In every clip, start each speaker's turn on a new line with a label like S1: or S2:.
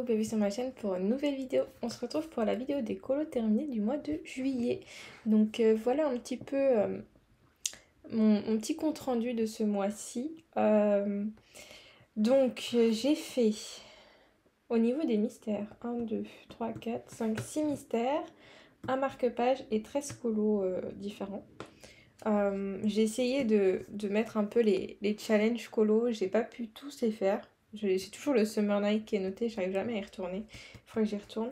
S1: bienvenue sur ma chaîne pour une nouvelle vidéo. On se retrouve pour la vidéo des colos terminés du mois de juillet. Donc voilà un petit peu mon petit compte rendu de ce mois-ci. Donc j'ai fait au niveau des mystères 1, 2, 3, 4, 5, 6 mystères, un marque-page et 13 colos différents. J'ai essayé de mettre un peu les challenges colos, j'ai pas pu tous les faire. J'ai toujours le Summer Night qui est noté, j'arrive jamais à y retourner. Il faudrait que j'y retourne.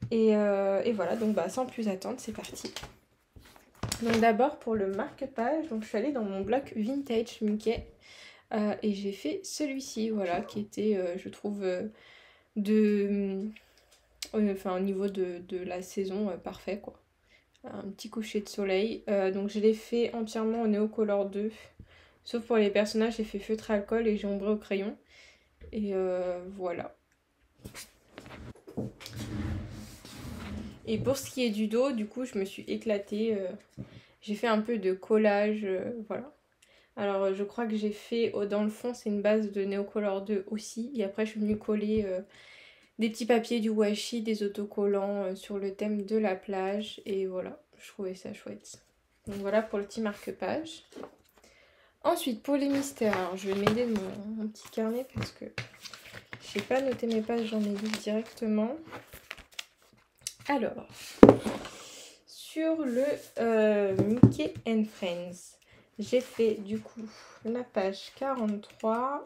S1: Et voilà, donc sans plus attendre, c'est parti. Donc d'abord pour le marque-page, donc je suis allée dans mon bloc Vintage Mickey et j'ai fait celui-ci, voilà, qui était, je trouve, au niveau de la saison, parfait quoi. Un petit coucher de soleil. Donc je l'ai fait entièrement en Neocolor 2. Sauf pour les personnages, j'ai fait feutre alcool et j'ai ombré au crayon. Et voilà. Et pour ce qui est du dos, du coup, je me suis éclatée. J'ai fait un peu de collage, voilà. Alors, je crois que j'ai fait, dans le fond, c'est une base de Neocolor 2 aussi. Et après, je suis venue coller des petits papiers du washi, des autocollants sur le thème de la plage. Et voilà, je trouvais ça chouette. Donc voilà pour le petit marque-page. Ensuite, pour les mystères, alors je vais m'aider de mon petit carnet parce que j'ai pas noté mes pages, j'en ai lu directement. Alors, sur le Mickey and Friends, j'ai fait du coup la page 43.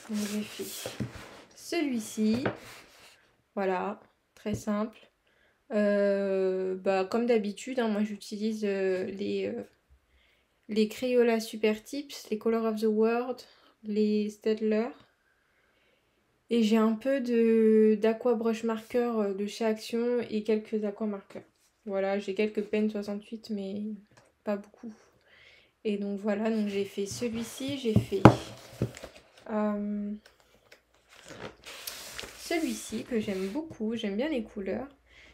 S1: Donc j'ai fait celui-ci, voilà, très simple. Comme d'habitude, hein, moi j'utilise les Crayola Super Tips, les Color of the World, les Staedtler. Et j'ai un peu d'aqua brush marker de chez Action et quelques aqua marqueurs. Voilà, j'ai quelques pens 68 mais pas beaucoup. Et donc voilà, donc j'ai fait celui-ci, j'ai fait celui-ci que j'aime beaucoup, j'aime bien les couleurs.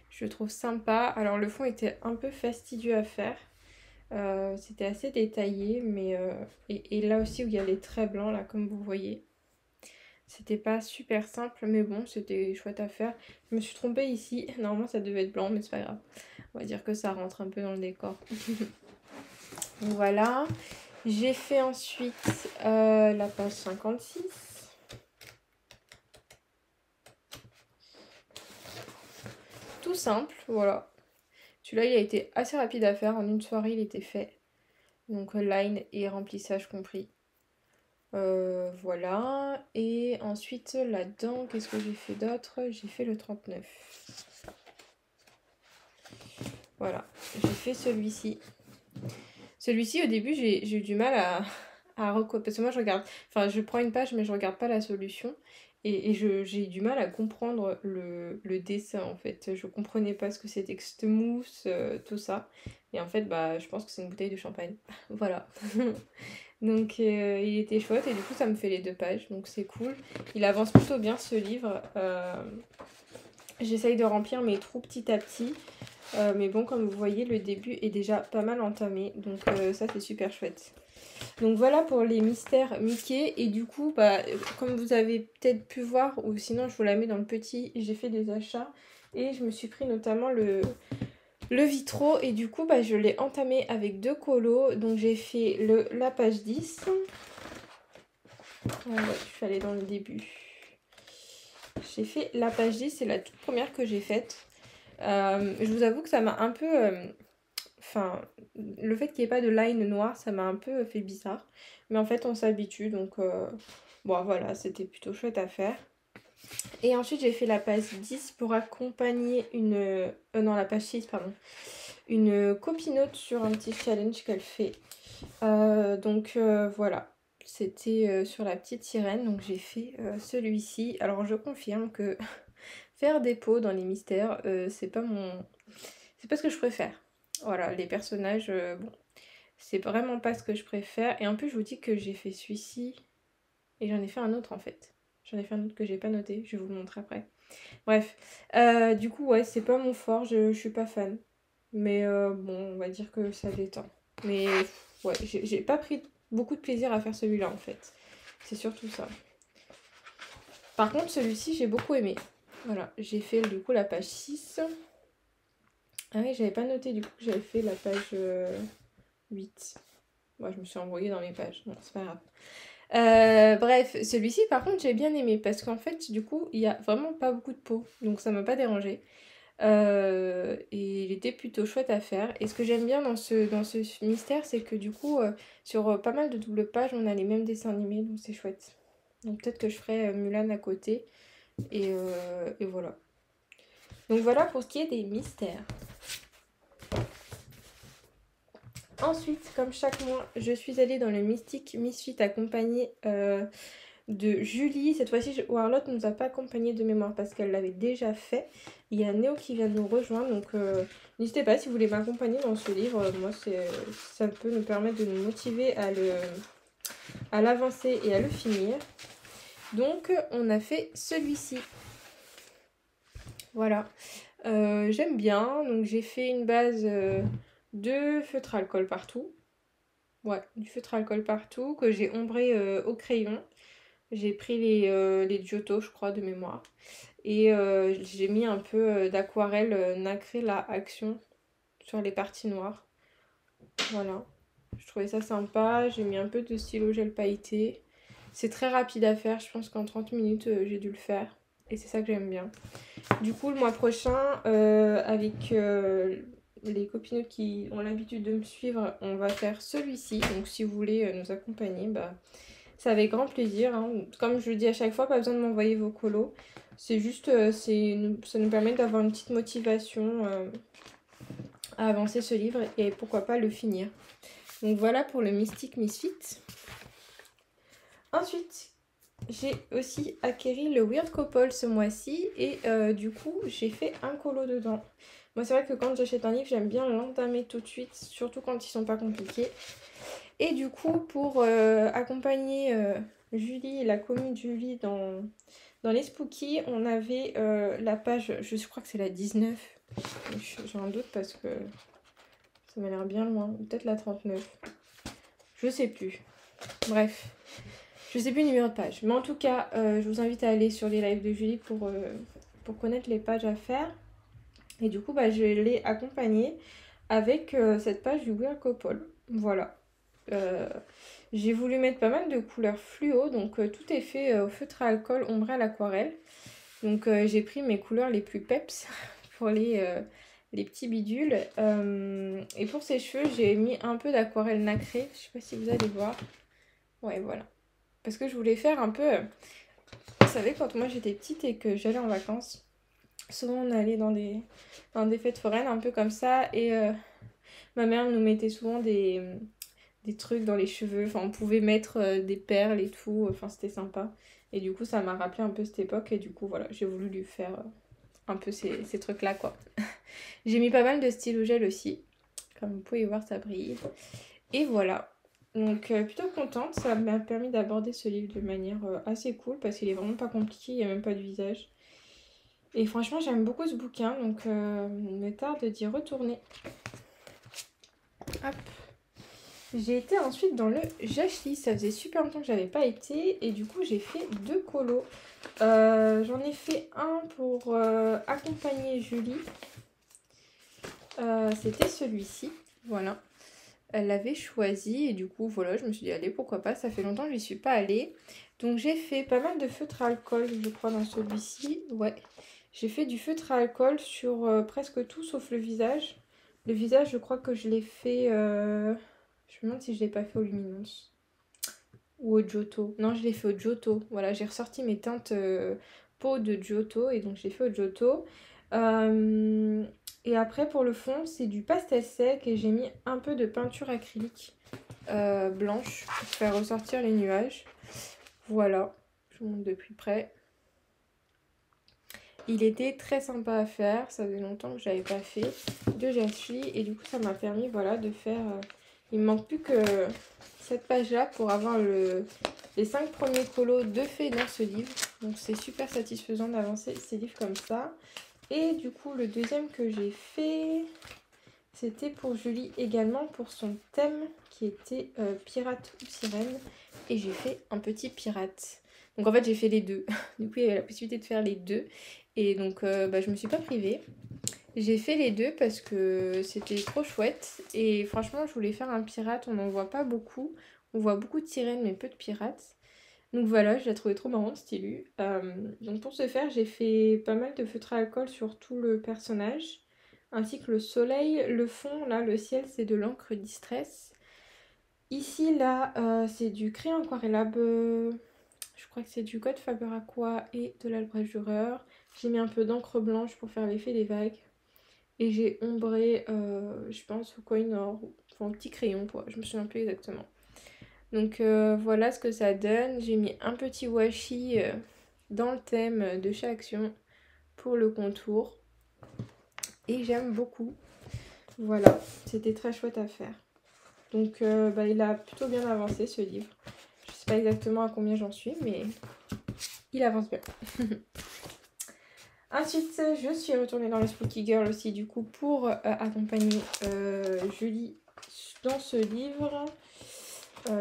S1: Je le trouve sympa. Alors le fond était un peu fastidieux à faire. C'était assez détaillé, mais et là aussi où il y a les traits blancs, là, comme vous voyez. C'était pas super simple, mais bon, c'était chouette à faire. Je me suis trompée ici. Normalement, ça devait être blanc, mais c'est pas grave. On va dire que ça rentre un peu dans le décor. Donc voilà. J'ai fait ensuite la page 56. Tout simple, voilà. Celui-là, il a été assez rapide à faire. En une soirée, il était fait. Donc line et remplissage compris. Voilà. Et ensuite, là-dedans, qu'est-ce que j'ai fait d'autre? J'ai fait le 39. Voilà. J'ai fait celui-ci. Celui-ci, au début, j'ai eu du mal à recopier. Parce que moi, je regarde... Enfin, je prends une page, mais je regarde pas la solution. Et j'ai eu du mal à comprendre le dessin, en fait. Je comprenais pas ce que c'était que cette mousse, tout ça. Et en fait, je pense que c'est une bouteille de champagne. Voilà. Donc, il était chouette. Et du coup, ça me fait les 2 pages. Donc, c'est cool. Il avance plutôt bien, ce livre. J'essaye de remplir mes trous petit à petit. Mais bon, comme vous voyez, le début est déjà pas mal entamé. Donc ça, c'est super chouette. Donc voilà pour les mystères Mickey. Et du coup, comme vous avez peut-être pu voir, ou sinon je vous la mets dans le petit, j'ai fait des achats. Et je me suis pris notamment le vitro. Et du coup, je l'ai entamé avec 2 colos. Donc j'ai fait la page 10. Ouais, je suis allée dans le début. J'ai fait la page 10, c'est la toute première que j'ai faite. Je vous avoue que ça m'a un peu... le fait qu'il n'y ait pas de line noire, ça m'a un peu fait bizarre. Mais en fait, on s'habitue, donc... Bon, voilà, c'était plutôt chouette à faire. Et ensuite, j'ai fait la page 10 pour accompagner une... non, la page 6, pardon. Une copinote sur un petit challenge qu'elle fait. Voilà. C'était sur la petite sirène, donc j'ai fait celui-ci. Alors, je confirme que... Faire des pots dans les mystères, c'est pas ce que je préfère. Voilà, les personnages, bon, c'est vraiment pas ce que je préfère. Et en plus, je vous dis que j'ai fait celui-ci et j'en ai fait un autre en fait. J'en ai fait un autre que j'ai pas noté, je vais vous le montrer après. Bref, du coup, ouais, c'est pas mon fort, je suis pas fan. Mais bon, on va dire que ça détend. Mais ouais, j'ai pas pris beaucoup de plaisir à faire celui-là en fait. C'est surtout ça. Par contre, celui-ci, j'ai beaucoup aimé. Voilà, j'ai fait du coup la page 6. Ah oui, j'avais pas noté du coup que j'avais fait la page 8. Moi, je me suis embrouillée dans mes pages. Bon, c'est pas grave. Bref, celui-ci, par contre, j'ai bien aimé parce qu'en fait, du coup, il y a vraiment pas beaucoup de peau. Donc, ça m'a pas dérangé. Et il était plutôt chouette à faire. Et ce que j'aime bien dans ce mystère, c'est que du coup, sur pas mal de doubles pages, on a les mêmes dessins animés. Donc, c'est chouette. Donc, peut-être que je ferai Mulan à côté. Et voilà. Donc, voilà pour ce qui est des mystères. Ensuite, comme chaque mois, je suis allée dans le Mystic Misfit accompagnée de Julie. Cette fois-ci, Warlotte ne nous a pas accompagnés de mémoire parce qu'elle l'avait déjà fait. Il y a Néo qui vient de nous rejoindre, donc n'hésitez pas si vous voulez m'accompagner dans ce livre. Moi, ça peut nous permettre de nous motiver à l'avancer et à le finir. Donc, on a fait celui-ci. Voilà. J'aime bien. Donc, j'ai fait une base de feutre à alcool partout. Ouais, du feutre à alcool partout que j'ai ombré au crayon. J'ai pris les Giotto, je crois, de mémoire. Et j'ai mis un peu d'aquarelle nacrée la action sur les parties noires. Voilà. Je trouvais ça sympa. J'ai mis un peu de stylo gel pailleté. C'est très rapide à faire. Je pense qu'en 30 minutes, j'ai dû le faire. Et c'est ça que j'aime bien. Du coup, le mois prochain, avec les copines qui ont l'habitude de me suivre, on va faire celui-ci. Donc, si vous voulez nous accompagner, bah, c'est avec grand plaisir. Hein. Comme je le dis à chaque fois, pas besoin de m'envoyer vos colos. C'est juste, ça nous permet d'avoir une petite motivation à avancer ce livre et pourquoi pas le finir. Donc voilà pour le Mystic Misfit. Ensuite, j'ai aussi acquéri le Weird Couple ce mois-ci et du coup, j'ai fait un colo dedans. Moi, c'est vrai que quand j'achète un livre, j'aime bien l'entamer tout de suite, surtout quand ils sont pas compliqués. Et du coup, pour accompagner Julie et la commune de Julie dans les Spooky, on avait la page, je crois que c'est la 19. J'ai un doute parce que ça m'a l'air bien loin. Peut-être la 39. Je sais plus. Bref. Je sais plus le numéro de page. Mais en tout cas, je vous invite à aller sur les lives de Julie pour connaître les pages à faire. Et du coup, bah, je l'ai accompagnée avec cette page du Weird Couple. Voilà. J'ai voulu mettre pas mal de couleurs fluo. Donc, tout est fait au feutre à alcool, ombré à l'aquarelle. Donc, j'ai pris mes couleurs les plus peps pour les petits bidules. Et pour ses cheveux, j'ai mis un peu d'aquarelle nacrée. Je sais pas si vous allez voir. Ouais, voilà. Parce que je voulais faire un peu... Vous savez, quand moi j'étais petite et que j'allais en vacances, souvent on allait dans des fêtes foraines un peu comme ça. Et ma mère nous mettait souvent des trucs dans les cheveux. Enfin, on pouvait mettre des perles et tout. Enfin, c'était sympa. Et du coup, ça m'a rappelé un peu cette époque. Et du coup, voilà, j'ai voulu lui faire un peu ces trucs-là, quoi. J'ai mis pas mal de stylo gel aussi. Comme vous pouvez voir, ça brille. Et voilà. Donc plutôt contente, ça m'a permis d'aborder ce livre de manière assez cool parce qu'il est vraiment pas compliqué, il n'y a même pas de visage. Et franchement j'aime beaucoup ce bouquin, donc il me tarde d'y retourner. Hop. J'ai été ensuite dans le Jachli, ça faisait super longtemps que j'avais pas été et du coup j'ai fait 2 colos. J'en ai fait un pour accompagner Julie. C'était celui-ci, voilà. Elle l'avait choisi et du coup voilà, je me suis dit allez pourquoi pas, ça fait longtemps que j'y suis pas allée. Donc j'ai fait pas mal de feutre à alcool je crois dans celui-ci, ouais. J'ai fait du feutre à alcool sur presque tout sauf le visage. Le visage je crois que je l'ai fait, je me demande si je l'ai pas fait au Luminance ou au Giotto. Non je l'ai fait au Giotto, voilà j'ai ressorti mes teintes peau de Giotto et donc je l'ai fait au Giotto. Et après pour le fond c'est du pastel sec et j'ai mis un peu de peinture acrylique blanche pour faire ressortir les nuages. Voilà, je vous montre de plus près. Il était très sympa à faire, ça faisait longtemps que je n'avais pas fait de Jachli et du coup ça m'a permis voilà, de faire... Il me manque plus que cette page là pour avoir les 5 premiers colos de fait dans ce livre. Donc c'est super satisfaisant d'avancer ces livres comme ça. Et du coup, le deuxième que j'ai fait, c'était pour Julie également, pour son thème qui était pirate ou sirène. Et j'ai fait un petit pirate. Donc en fait j'ai fait les deux. Du coup il y avait la possibilité de faire les deux. Et donc je me suis pas privée. J'ai fait les deux parce que c'était trop chouette. Et franchement je voulais faire un pirate, on n'en voit pas beaucoup. On voit beaucoup de sirènes mais peu de pirates. Donc voilà, je l'ai trouvé trop marrante, stylue. Donc pour ce faire, j'ai fait pas mal de feutre à alcool sur tout le personnage, ainsi que le soleil. Le fond, là, le ciel, c'est de l'encre Distress. Ici, là, c'est du crayon aquarellable. Je crois que c'est du God Faber Aqua et de l'Albrecht Dürer. J'ai mis un peu d'encre blanche pour faire l'effet des vagues. Et j'ai ombré, je pense, au Kohinoor, enfin, un petit crayon, quoi. Je me souviens plus exactement. Donc voilà ce que ça donne. J'ai mis un petit washi dans le thème de chez Action pour le contour. Et j'aime beaucoup. Voilà, c'était très chouette à faire. Donc il a plutôt bien avancé ce livre. Je sais pas exactement à combien j'en suis, mais il avance bien. Ensuite, je suis retournée dans le Spooky Girl aussi, du coup, pour accompagner Julie dans ce livre.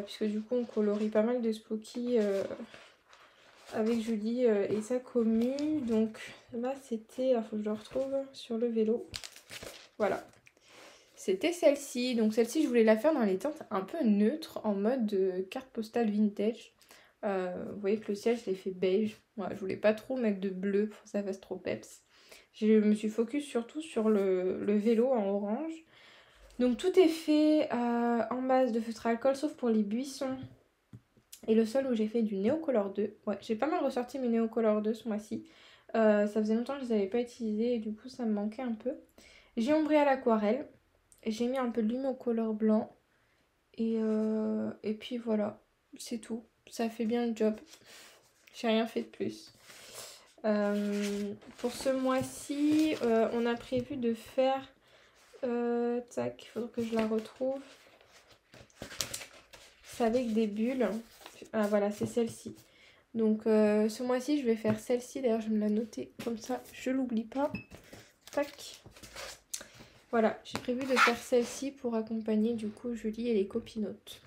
S1: Puisque du coup, on colorie pas mal de Spooky avec Julie et sa commu. Donc là, c'était, il faut que je le retrouve sur le vélo. Voilà. C'était celle-ci. Donc celle-ci, je voulais la faire dans les teintes un peu neutres, en mode carte postale vintage. Vous voyez que le ciel, je l'ai fait beige. Voilà, je voulais pas trop mettre de bleu pour que ça fasse trop peps. Je me suis focus surtout sur le vélo en orange. Donc tout est fait en base de feutre à alcool, sauf pour les buissons. Et le seul où j'ai fait du Neocolor 2. Ouais, j'ai pas mal ressorti mes Neocolor 2 ce mois-ci. Ça faisait longtemps que je les avais pas utilisés et du coup ça me manquait un peu. J'ai ombré à l'aquarelle. J'ai mis un peu de Lumocolor blanc. Et puis voilà, c'est tout. Ça fait bien le job. J'ai rien fait de plus. Pour ce mois-ci, on a prévu de faire... tac, il faudrait que je la retrouve. C'est avec des bulles. Ah voilà, c'est celle-ci. Donc ce mois-ci, je vais faire celle-ci. D'ailleurs, je vais me la noter comme ça, je l'oublie pas. Tac. Voilà, j'ai prévu de faire celle-ci pour accompagner du coup Julie et les copinotes.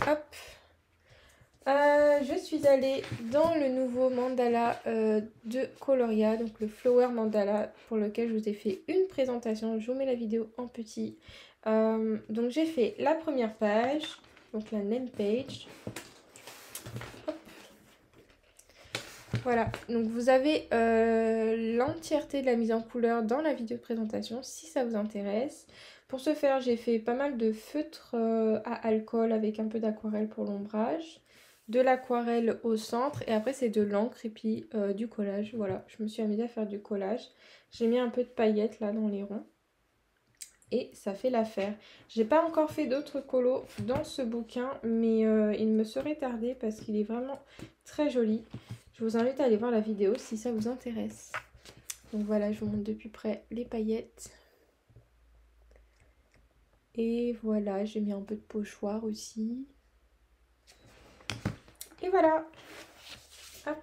S1: Hop. Je suis allée dans le nouveau mandala de Coloria, donc le Flower Mandala, pour lequel je vous ai fait une présentation. Je vous mets la vidéo en petit. Donc j'ai fait la première page, donc la name page. Hop. Voilà, donc vous avez l'entièreté de la mise en couleur dans la vidéo de présentation si ça vous intéresse. Pour ce faire, j'ai fait pas mal de feutres à alcool avec un peu d'aquarelle pour l'ombrage, de l'aquarelle au centre et après c'est de l'encre et puis du collage. Voilà, je me suis amusée à faire du collage. J'ai mis un peu de paillettes là dans les ronds et ça fait l'affaire. J'ai pas encore fait d'autres colos dans ce bouquin mais il me serait tardé parce qu'il est vraiment très joli. Je vous invite à aller voir la vidéo si ça vous intéresse. Donc voilà, je vous montre de plus près les paillettes. Et voilà, j'ai mis un peu de pochoir aussi. Et voilà. Hop.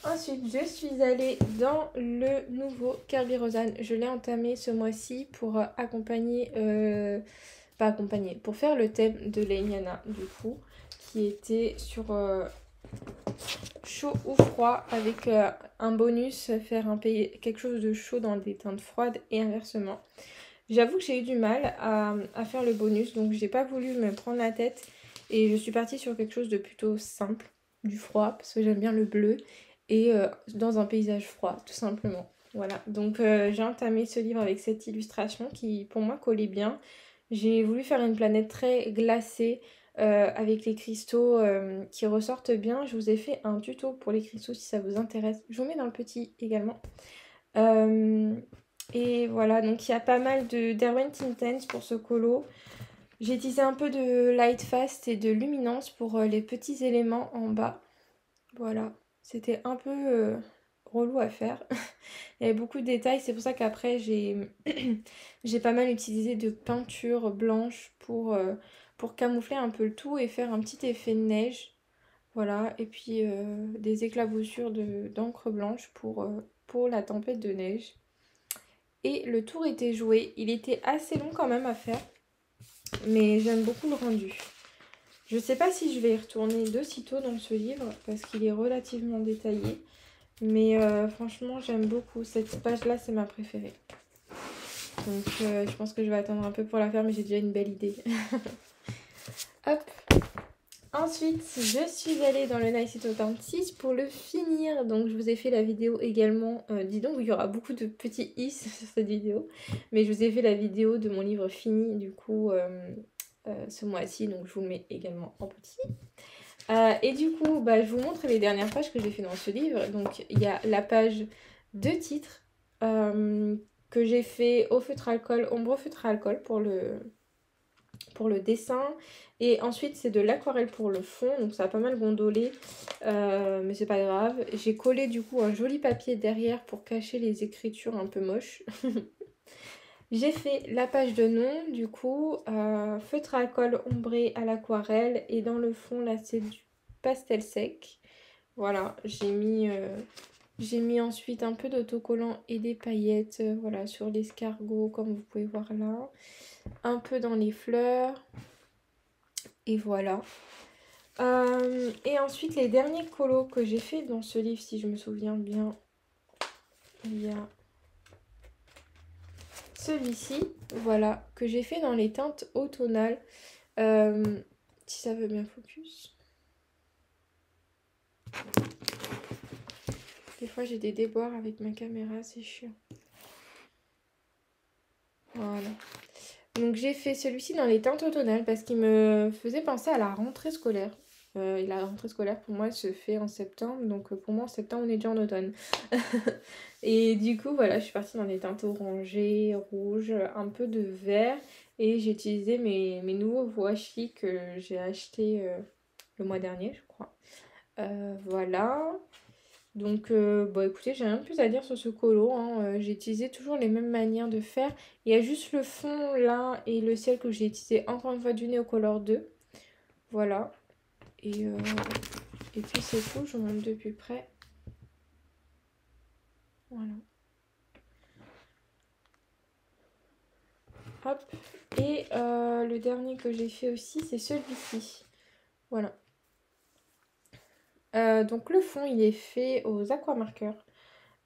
S1: Ensuite, je suis allée dans le nouveau Kerby Rosanne. Je l'ai entamé ce mois-ci pour accompagner... pas accompagner, pour faire le thème de Leiniana, du coup, qui était sur chaud ou froid, avec un bonus, faire quelque chose de chaud dans des teintes froides et inversement. J'avoue que j'ai eu du mal à faire le bonus, donc j'ai pas voulu me prendre la tête et je suis partie sur quelque chose de plutôt simple, du froid, parce que j'aime bien le bleu, et dans un paysage froid, tout simplement. Voilà, donc j'ai entamé ce livre avec cette illustration qui, pour moi, collait bien. J'ai voulu faire une planète très glacée avec les cristaux qui ressortent bien. Je vous ai fait un tuto pour les cristaux si ça vous intéresse. Je vous mets dans le petit également. Et voilà, donc il y a pas mal d'Erwin Tintens pour ce colo. J'ai utilisé un peu de Light Fast et de Luminance pour les petits éléments en bas. Voilà, c'était un peu relou à faire. Il y avait beaucoup de détails, c'est pour ça qu'après j'ai j'ai pas mal utilisé de peinture blanche pour camoufler un peu le tout et faire un petit effet de neige. Voilà, et puis des éclaboussures d'encre blanche pour la tempête de neige. et le tour était joué. Il était assez long quand même à faire, mais j'aime beaucoup le rendu. Je sais pas si je vais y retourner de sitôt dans ce livre parce qu'il est relativement détaillé. Mais franchement, j'aime beaucoup. Cette page-là, c'est ma préférée. Donc je pense que je vais attendre un peu pour la faire, mais j'ai déjà une belle idée. Hop. Ensuite, je suis allée dans le Nice It 26 pour le finir. Donc je vous ai fait la vidéo également. Dis donc, il y aura beaucoup de petits is sur cette vidéo. Mais je vous ai fait la vidéo de mon livre fini, du coup, ce mois-ci. Donc je vous le mets également en petit. Et du coup, bah, je vous montre les dernières pages que j'ai fait dans ce livre. Donc, il y a la page de titre que j'ai fait au feutre alcool, ombre au feutre alcool pour le dessin. Et ensuite, c'est de l'aquarelle pour le fond. Donc, ça a pas mal gondolé, mais c'est pas grave. J'ai collé du coup un joli papier derrière pour cacher les écritures un peu moches. J'ai fait la page de nom, du coup, feutre à alcool ombré à l'aquarelle. Et dans le fond, là, c'est du pastel sec. Voilà, j'ai mis ensuite un peu d'autocollant et des paillettes, voilà, sur l'escargot, comme vous pouvez voir là. Un peu dans les fleurs. Et voilà. Et ensuite, les derniers colos que j'ai fait dans ce livre, si je me souviens bien, il y a celui-ci, voilà, que j'ai fait dans les teintes automnales. Si ça veut bien focus. Des fois j'ai des déboires avec ma caméra, c'est chiant. Voilà. Donc j'ai fait celui-ci dans les teintes automnales parce qu'il me faisait penser à la rentrée scolaire. Et la rentrée scolaire pour moi se fait en septembre, donc pour moi en septembre on est déjà en automne. Et du coup voilà, je suis partie dans des teintes orangées, rouges, un peu de vert. Et j'ai utilisé mes nouveaux washi que j'ai achetés le mois dernier je crois. Voilà. Donc, bon, écoutez, j'ai rien de plus à dire sur ce colo, hein. J'ai utilisé toujours les mêmes manières de faire. Il y a juste le fond là et le ciel que j'ai utilisé encore une fois du Neocolor 2. Voilà. Et puis c'est tout, je vous montre de plus près. Voilà. Hop. Et le dernier que j'ai fait aussi, c'est celui-ci. Voilà. Donc le fond, il est fait aux aquamarqueurs.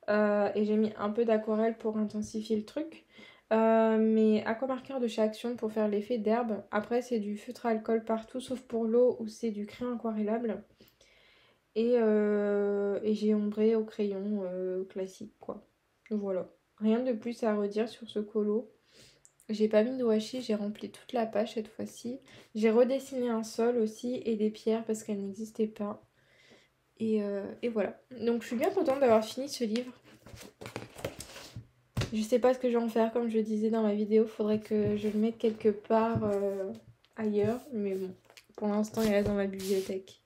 S1: Et j'ai mis un peu d'aquarelle pour intensifier le truc. Mais aquamarqueur de chez Action pour faire l'effet d'herbe. Après, c'est du feutre à alcool partout sauf pour l'eau où c'est du crayon aquarellable. Et j'ai ombré au crayon classique, quoi. Voilà. Rien de plus à redire sur ce colo. J'ai pas mis de washi, j'ai rempli toute la page cette fois-ci. J'ai redessiné un sol aussi et des pierres parce qu'elles n'existaient pas. Et voilà. Donc je suis bien contente d'avoir fini ce livre. Je sais pas ce que je vais en faire, comme je disais dans ma vidéo, faudrait que je le mette quelque part ailleurs, mais bon, pour l'instant il reste dans ma bibliothèque.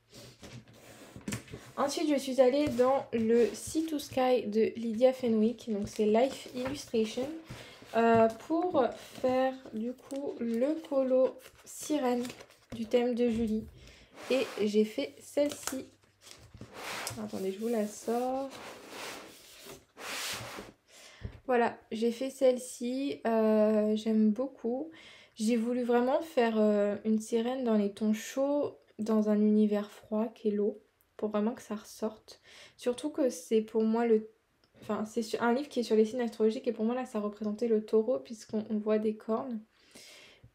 S1: Ensuite, je suis allée dans le Sea to Sky de Lydia Fenwick, donc c'est Life Illustration, pour faire du coup le colo sirène du thème de Julie. Et j'ai fait celle-ci. Attendez, je vous la sors. Voilà, j'ai fait celle-ci, j'aime beaucoup. J'ai voulu vraiment faire une sirène dans les tons chauds, dans un univers froid qu'est l'eau, pour vraiment que ça ressorte. Surtout que c'est pour moi Enfin, c'est un livre qui est sur les signes astrologiques et pour moi là ça représentait le taureau puisqu'on voit des cornes.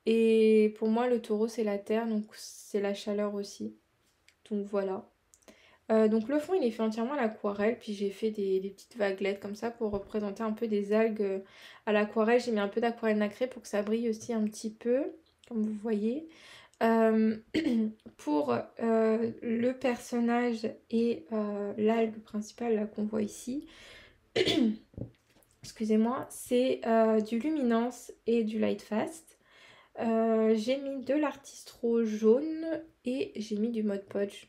S1: Et pour moi le taureau c'est la terre, donc c'est la chaleur aussi. Donc voilà. Donc le fond il est fait entièrement à l'aquarelle, puis j'ai fait des petites vaguelettes comme ça pour représenter un peu des algues à l'aquarelle. J'ai mis un peu d'aquarelle nacrée pour que ça brille aussi un petit peu, comme vous voyez. Euh, pour le personnage et l'algue principale là qu'on voit ici, excusez-moi, c'est du luminance et du light fast. J'ai mis de l'artistro jaune et j'ai mis du Mod Podge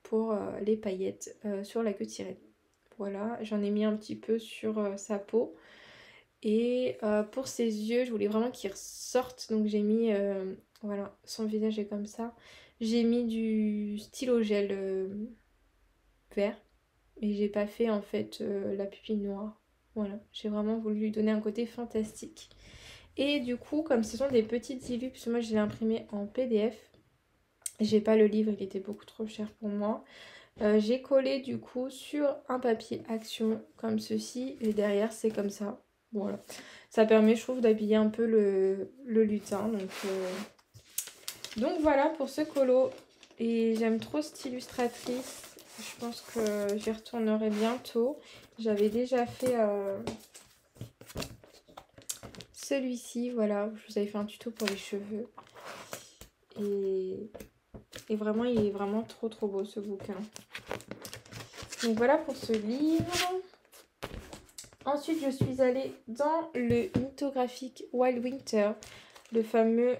S1: pour les paillettes sur la queue de sirène. Voilà, j'en ai mis un petit peu sur sa peau. Et pour ses yeux, je voulais vraiment qu'ils ressortent. Donc j'ai mis, voilà, son visage est comme ça. J'ai mis du stylo gel vert. Et j'ai pas fait en fait la pupille noire. Voilà, j'ai vraiment voulu lui donner un côté fantastique. Et du coup, comme ce sont des petites illus, parce que moi je l'ai imprimé en PDF, j'ai pas le livre, il était beaucoup trop cher pour moi. J'ai collé du coup sur un papier action comme ceci, et derrière c'est comme ça. Voilà, ça permet je trouve d'habiller un peu le lutin. Donc voilà pour ce colo. Et j'aime trop cette illustratrice. Je pense que j'y retournerai bientôt. J'avais déjà fait celui-ci, voilà. Je vous avais fait un tuto pour les cheveux. Et vraiment, il est vraiment trop trop beau ce bouquin. Donc voilà pour ce livre. Ensuite, je suis allée dans le mythographique Wild Winter, le fameux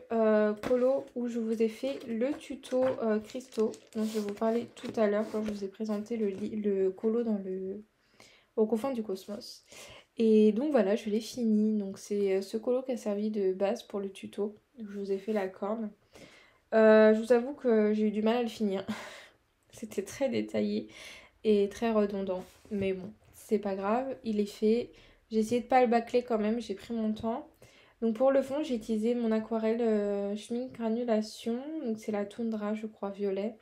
S1: colo où je vous ai fait le tuto cristaux dont je vais vous parler tout à l'heure quand je vous ai présenté le colo au confins du cosmos. Et donc voilà, je l'ai fini. Donc c'est ce colo qui a servi de base pour le tuto. Je vous ai fait la corne. Je vous avoue que j'ai eu du mal à le finir. C'était très détaillé et très redondant. Mais bon, c'est pas grave, il est fait. J'ai essayé de pas le bâcler quand même, j'ai pris mon temps. Donc pour le fond, j'ai utilisé mon aquarelle Schmink Granulation. Donc c'est la Toundra, je crois, violet.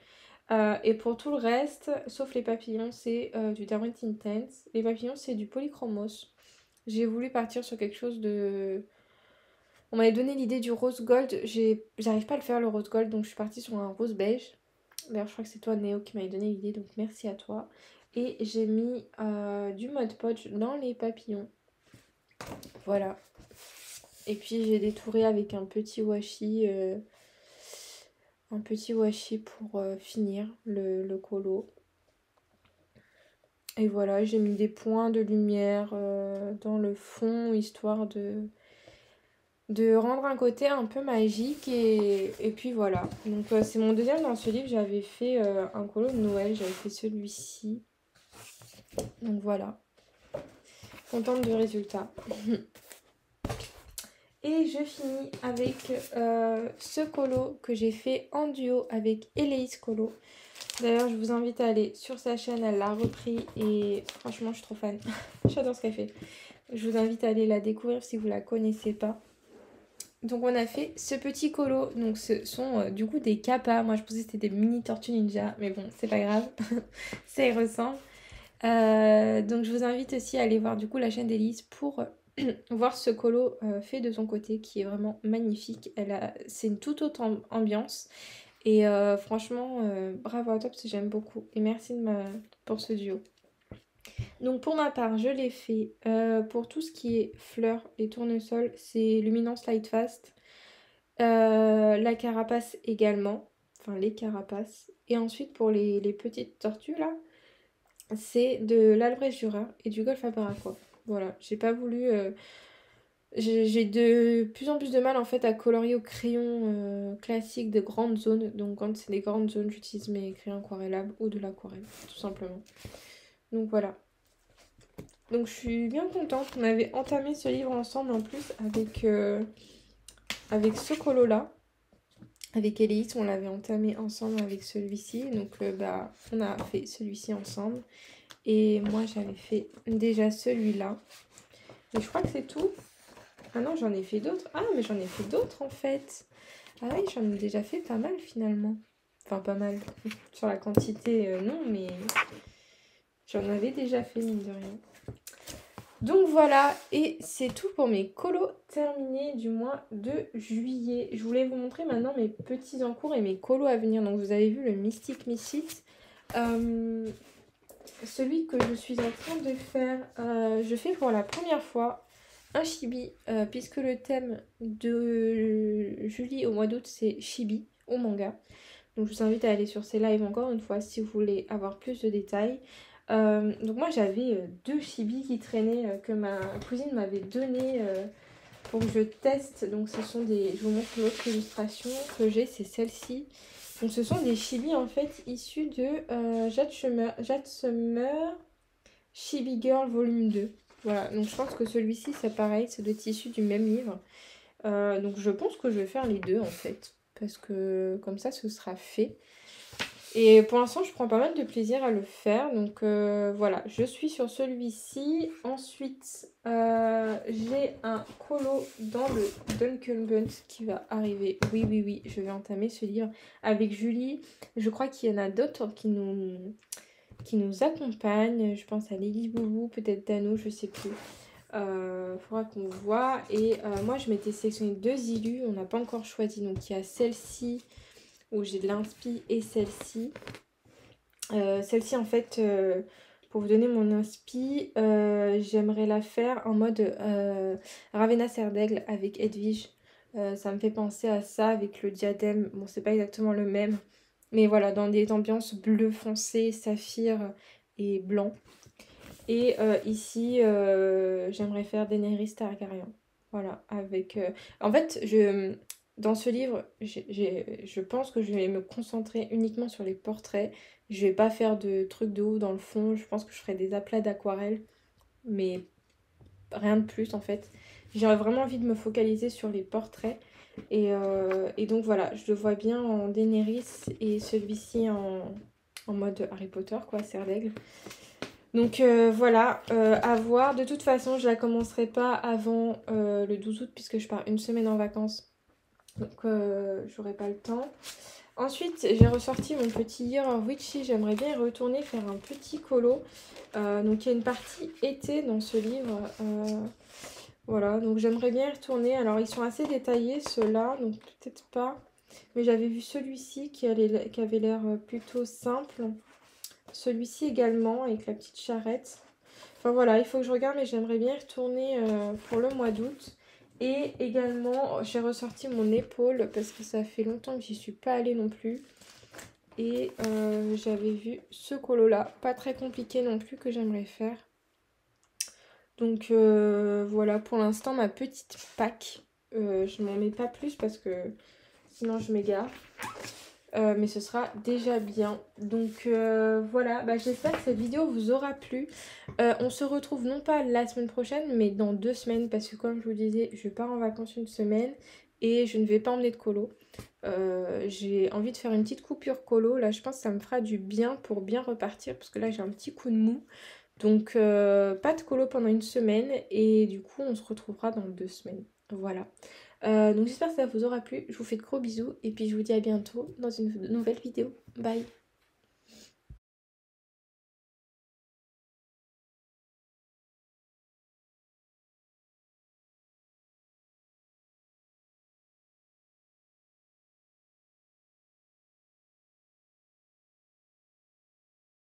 S1: Et pour tout le reste, sauf les papillons, c'est du Derwent Intense. Les papillons, c'est du Polychromos. J'ai voulu partir sur quelque chose de... On m'avait donné l'idée du rose gold. J'arrive pas à le faire le rose gold, donc je suis partie sur un rose beige. D'ailleurs, je crois que c'est toi, Néo, qui m'avait donné l'idée, donc merci à toi. Et j'ai mis du Mod Podge dans les papillons. Voilà. Et puis j'ai détouré avec un petit washi pour finir le colo. Et voilà, j'ai mis des points de lumière dans le fond, histoire de rendre un côté un peu magique. Et puis voilà. Donc c'est mon deuxième dans ce livre. J'avais fait un colo de Noël, j'avais fait celui-ci. Donc voilà. Contente du résultat. Et je finis avec ce colo que j'ai fait en duo avec Eleis Colo. D'ailleurs, je vous invite à aller sur sa chaîne, elle l'a repris et franchement, je suis trop fan. J'adore ce qu'elle fait. Je vous invite à aller la découvrir si vous ne la connaissez pas. Donc, on a fait ce petit colo. Donc, ce sont du coup des kappas. Moi, je pensais que c'était des mini tortues ninja, mais bon, c'est pas grave. Ça y ressemble. Donc, je vous invite aussi à aller voir du coup la chaîne d'Elise pour voir ce colo fait de son côté qui est vraiment magnifique. C'est une toute autre ambiance. Et franchement, bravo à toi parce que j'aime beaucoup. Et merci pour ce duo. Donc pour ma part, je l'ai fait pour tout ce qui est fleurs et tournesols, c'est Luminance Lightfast. La carapace également, enfin les carapaces. Et ensuite pour les petites tortues là, c'est de l'Albrecht Dürer et du Golf Aqua. Voilà, j'ai pas voulu... J'ai de plus en plus de mal en fait à colorier au crayon classique de grandes zones. Donc quand c'est des grandes zones, j'utilise mes crayons aquarellables ou de l'aquarelle, tout simplement. Donc voilà. Donc je suis bien contente. On avait entamé ce livre ensemble en plus avec ce colo là. Avec Elise, on l'avait entamé ensemble avec celui-ci. Donc on a fait celui-ci ensemble. Et moi j'avais fait déjà celui-là. Et je crois que c'est tout. Ah non, j'en ai fait d'autres. Ah, mais j'en ai fait d'autres en fait. Ah oui, j'en ai déjà fait pas mal finalement. Enfin, pas mal. Sur la quantité, non, mais j'en avais déjà fait, mine de rien. Donc voilà, et c'est tout pour mes colos terminés du mois de juillet. Je voulais vous montrer maintenant mes petits en cours et mes colos à venir. Donc vous avez vu le Mystic Misfit. Celui que je suis en train de faire, je fais pour la première fois un chibi, puisque le thème de Julie au mois d'août c'est chibi au manga. Donc je vous invite à aller sur ces lives encore une fois si vous voulez avoir plus de détails. Donc moi j'avais deux chibis qui traînaient que ma cousine m'avait donné pour que je teste. Donc ce sont des... Je vous montre l'autre illustration que j'ai, c'est celle-ci. Donc ce sont des chibis en fait issus de Jade Summer Chibi Girl volume 2. Voilà, donc je pense que celui-ci c'est pareil, ça doit être issu du même livre. Donc je pense que je vais faire les deux en fait, parce que comme ça ce sera fait. Et pour l'instant, je prends pas mal de plaisir à le faire. Donc voilà, je suis sur celui-ci. Ensuite, j'ai un colo dans le Duncan Buns qui va arriver. Oui, oui, oui, je vais entamer ce livre avec Julie. Je crois qu'il y en a d'autres qui nous accompagnent. Je pense à Lily Boubou, peut-être Dano, je sais plus. Faudra qu'on voit. Et moi, je m'étais sélectionné 2 illus. On n'a pas encore choisi. Donc il y a celle-ci où j'ai de l'inspi et celle-ci. Celle-ci, en fait, pour vous donner mon inspi, j'aimerais la faire en mode Ravenna Serre d'Aigle avec Edwige. Ça me fait penser à ça avec le diadème. Bon, c'est pas exactement le même, mais voilà, dans des ambiances bleu foncé, saphir et blanc. Et ici, j'aimerais faire Daenerys Targaryen. Voilà, avec... En fait, dans ce livre, je pense que je vais me concentrer uniquement sur les portraits. Je vais pas faire de trucs de haut dans le fond. Je pense que je ferai des aplats d'aquarelle, mais rien de plus en fait. J'ai vraiment envie de me focaliser sur les portraits. Et donc voilà, je le vois bien en Daenerys et celui-ci en mode Harry Potter, quoi, Serre d'Aigle. Donc voilà, à voir. De toute façon, je la commencerai pas avant le 12 août puisque je pars une semaine en vacances. Donc j'aurai pas le temps. Ensuite, j'ai ressorti mon petit Year of Witchy. J'aimerais bien y retourner faire un petit colo. Donc il y a une partie été dans ce livre. Voilà, donc j'aimerais bien y retourner. Alors ils sont assez détaillés ceux-là, donc peut-être pas. Mais j'avais vu celui-ci qui avait l'air plutôt simple. Celui-ci également avec la petite charrette. Enfin voilà, il faut que je regarde, mais j'aimerais bien y retourner pour le mois d'août. Et également, j'ai ressorti mon épaule parce que ça fait longtemps que j'y suis pas allée non plus. Et j'avais vu ce colo-là, pas très compliqué non plus, que j'aimerais faire. Donc voilà, pour l'instant, ma petite pack. Je m'en mets pas plus parce que sinon je m'égare. Mais ce sera déjà bien. Donc voilà, bah, j'espère que cette vidéo vous aura plu. On se retrouve non pas la semaine prochaine, mais dans 2 semaines. Parce que comme je vous disais, je pars en vacances une semaine et je ne vais pas emmener de colo. J'ai envie de faire une petite coupure colo. Là, je pense que ça me fera du bien pour bien repartir. Parce que là, j'ai un petit coup de mou. Donc pas de colo pendant une semaine. Et du coup, on se retrouvera dans 2 semaines. Voilà. Donc j'espère que ça vous aura plu. Je vous fais de gros bisous et puis je vous dis à bientôt dans une nouvelle vidéo. Bye!